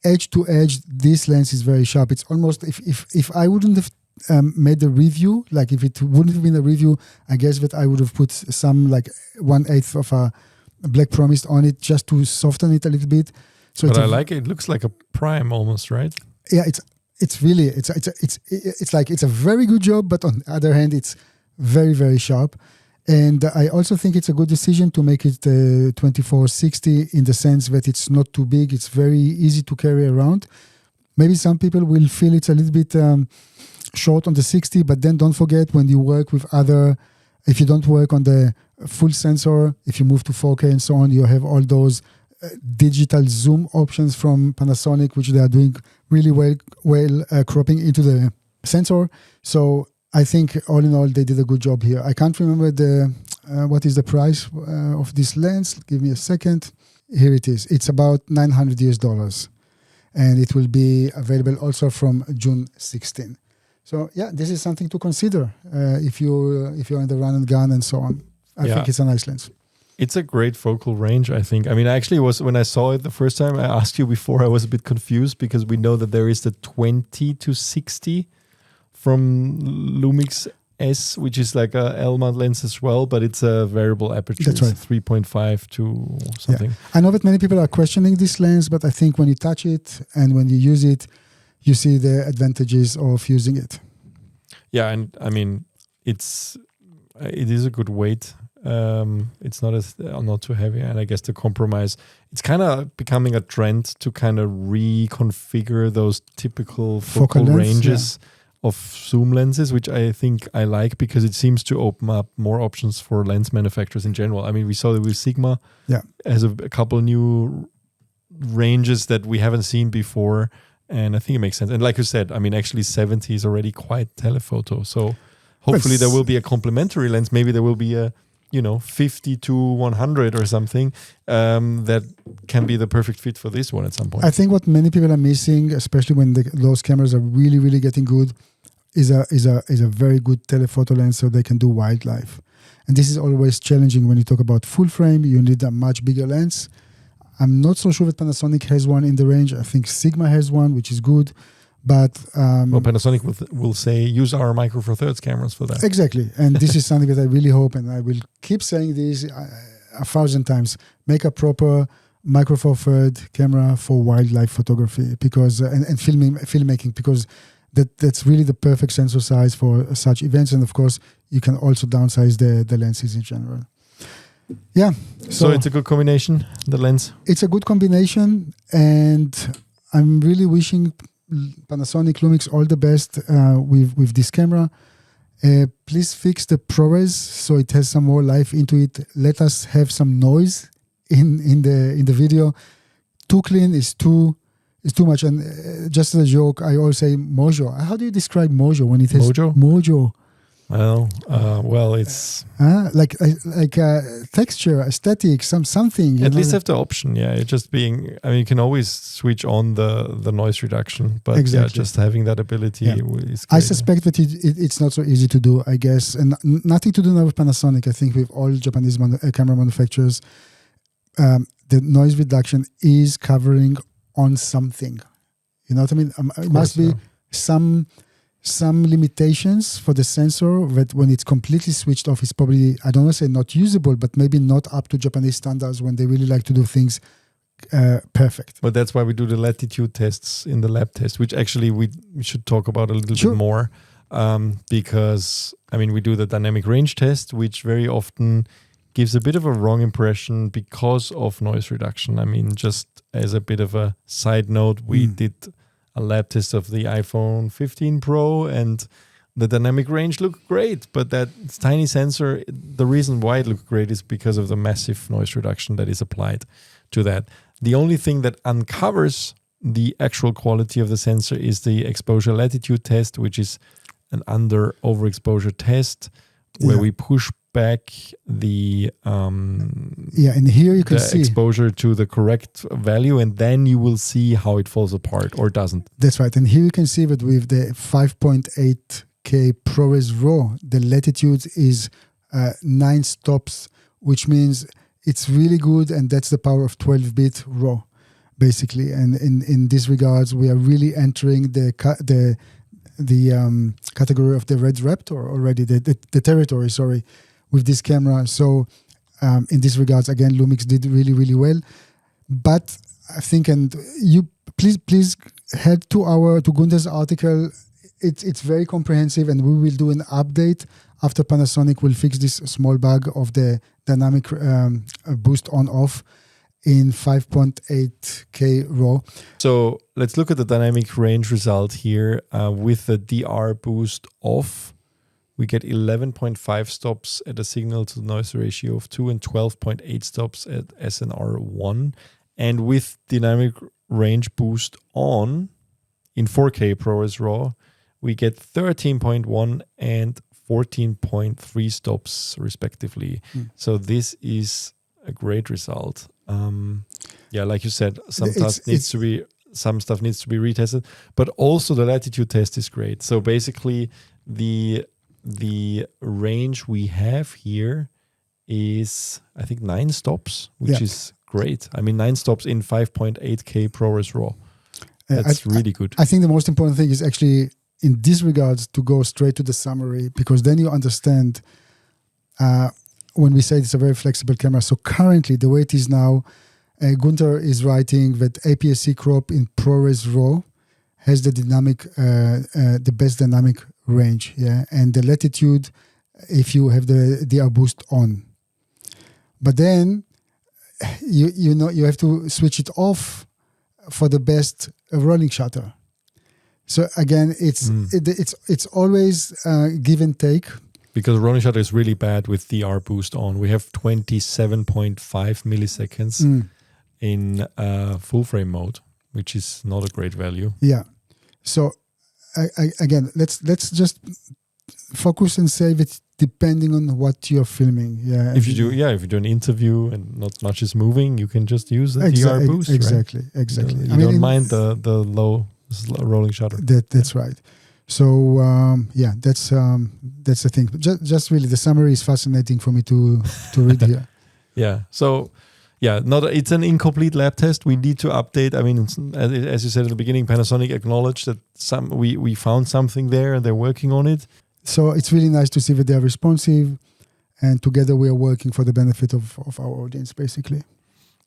Edge to edge, this lens is very sharp. It's almost, if I wouldn't have made the review, like if it wouldn't have been a review, I guess that I would have put some like 1/8 of a Black Promised on it just to soften it a little bit. So but I like it. It looks like a prime almost, right? Yeah, it's really it's a very good job, but on the other hand, it's very, very sharp. And I also think it's a good decision to make it 2460 in the sense that it's not too big. It's very easy to carry around. Maybe some people will feel it's a little bit short on the 60, but then don't forget when you work with if you don't work on the full sensor, if you move to 4K and so on, you have all those digital zoom options from Panasonic, which they are doing really well cropping into the sensor. So I think all in all, they did a good job here. I can't remember what is the price of this lens. Give me a second. Here it is. It's about $900, and it will be available also from June 16. So yeah, this is something to consider if you're in the run and gun and so on. I think it's a nice lens. It's a great focal range, I think. I mean, actually, when I saw it the first time, I asked you before, I was a bit confused because we know that there is the 20 to 60 from LUMIX S, which is like a L-mount lens as well, but it's a variable aperture. That's right. It's 3.5 to something. Yeah. I know that many people are questioning this lens, but I think when you touch it and when you use it, you see the advantages of using it. Yeah, and I mean, it is a good weight. It's not too heavy, and I guess the compromise, it's kind of becoming a trend to kind of reconfigure those typical focal ranges of zoom lenses, which I think I like because it seems to open up more options for lens manufacturers in general. I mean, we saw that with Sigma has a couple new ranges that we haven't seen before, and I think it makes sense. And like you said, I mean, actually 70 is already quite telephoto, so hopefully there will be a complementary lens. Maybe there will be a 50 to 100 or something that can be the perfect fit for this one at some point. I think what many people are missing, especially when those cameras are really, really getting good, is a very good telephoto lens so they can do wildlife. And this is always challenging when you talk about full frame. You need a much bigger lens. I'm not so sure that Panasonic has one in the range. I think Sigma has one, which is good. But Panasonic will say use our Micro Four Thirds cameras for that. Exactly, and this is something that I really hope, and I will keep saying this 1,000 times: make a proper Micro Four Thirds camera for wildlife photography, because and filmmaking, because that's really the perfect sensor size for such events. And of course, you can also downsize the lenses in general. Yeah, so it's a good combination. The lens. It's a good combination, and I'm really wishing Panasonic LUMIX all the best with this camera. Please fix the ProRes so it has some more life into it. Let us have some noise in the video. Too clean is too much. And just as a joke, I always say mojo. How do you describe mojo when it has mojo? Well, it's like texture, aesthetic, something. At least have the option. Yeah, it's just being. I mean, you can always switch on the noise reduction, but exactly. Just having that ability is great. I suspect that it's not so easy to do. I guess, and nothing to do now with Panasonic. I think with all Japanese camera manufacturers, the noise reduction is covering on something. You know what I mean? It must be some limitations for the sensor that when it's completely switched off, it's probably, I don't want to say not usable, but maybe not up to Japanese standards when they really like to do things perfect. But that's why we do the Latitude tests in the lab test, which actually we should talk about a little bit more, because, I mean, we do the dynamic range test, which very often gives a bit of a wrong impression because of noise reduction. I mean, just as a bit of a side note, we did a lab test of the iPhone 15 Pro, and the dynamic range looked great, but that tiny sensor, the reason why it looked great is because of the massive noise reduction that is applied to that. The only thing that uncovers the actual quality of the sensor is the exposure latitude test, which is an overexposure test where we push back the and here you can see exposure to the correct value, and then you will see how it falls apart or doesn't. That's right. And here you can see that with the 5.8K ProRes RAW, the latitude is 9 stops, which means it's really good, and that's the power of 12-bit RAW, basically. And in this regards, we are really entering the category of the Red Raptor already, the territory, sorry, with this camera. So in this regards, again, LUMIX did really, really well. But I think, and you please head to Gunter's article. It's very comprehensive, and we will do an update after Panasonic will fix this small bug of the dynamic boost on off in 5.8K RAW. So let's look at the dynamic range result here. With the DR boost off, we get 11.5 stops at a signal to noise ratio of 2 and 12.8 stops at SNR 1. And with dynamic range boost on in 4K ProRes RAW, we get 13.1 and 14.3 stops respectively. So this is a great result. Like you said, some stuff needs to be retested, but also the latitude test is great. So basically, the range we have here is, I think, 9 stops, which is great. I mean, 9 stops in 5.8K ProRes RAW. That's really good. I think the most important thing is actually, in this regards, to go straight to the summary, because then you understand when we say it's a very flexible camera. So currently, the way it is now, Gunter is writing that APS-C crop in ProRes RAW has the best dynamic range, and the latitude if you have the DR boost on. But then you have to switch it off for the best rolling shutter. So again, it's always give and take. Because rolling shutter is really bad with DR boost on. We have 27.5 milliseconds in full frame mode, which is not a great value. Yeah. So again, let's just focus and save it depending on what you're filming. Yeah. If you do an interview and not much is moving, you can just use the DR boost. Exactly. Right? Exactly. You don't mind the low rolling shutter. That's right. So that's the thing. Just really, the summary is fascinating for me to read here. Yeah. So it's an incomplete lab test. We need to update. I mean, as you said at the beginning, Panasonic acknowledged that we found something there and they're working on it. So it's really nice to see that they're responsive, and together we are working for the benefit of our audience, basically.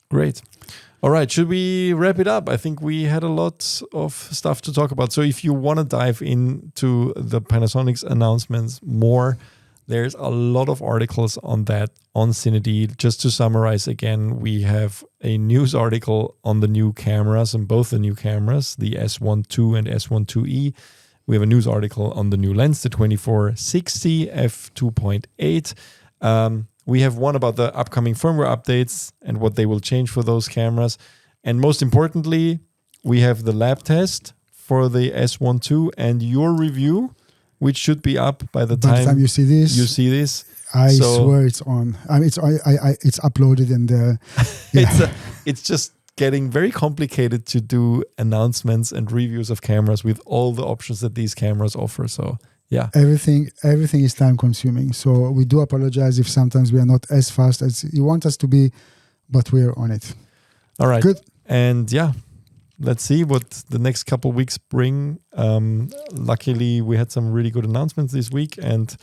Great. All right, should we wrap it up? I think we had a lot of stuff to talk about. So if you want to dive into the Panasonic's announcements more, there's a lot of articles on that on CineD. Just to summarize again, we have a news article on the new cameras, and both the new cameras, the S1II and S1IIE. We have a news article on the new lens, the 2460 f2.8. We have one about the upcoming firmware updates and what they will change for those cameras. And most importantly, we have the lab test for the S1II and your review, which should be up by the time you see this. I swear it's on. I mean, it's uploaded and it's just getting very complicated to do announcements and reviews of cameras with all the options that these cameras offer. So yeah, everything is time consuming. So we do apologize if sometimes we are not as fast as you want us to be, but we're on it. All right. Good. And yeah, let's see what the next couple of weeks bring. Luckily, we had some really good announcements this week. And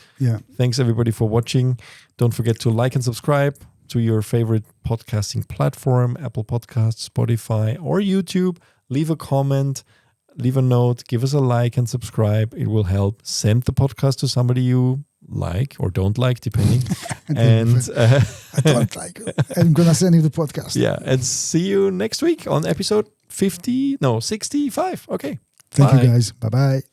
thanks everybody for watching. Don't forget to like and subscribe to your favorite podcasting platform, Apple Podcasts, Spotify, or YouTube. Leave a comment, leave a note, give us a like and subscribe. It will help. Send the podcast to somebody you like or don't like, depending. And I don't like it. I'm going to send you the podcast. Yeah. And see you next week on episode 65. Okay. Thank you guys. Bye-bye.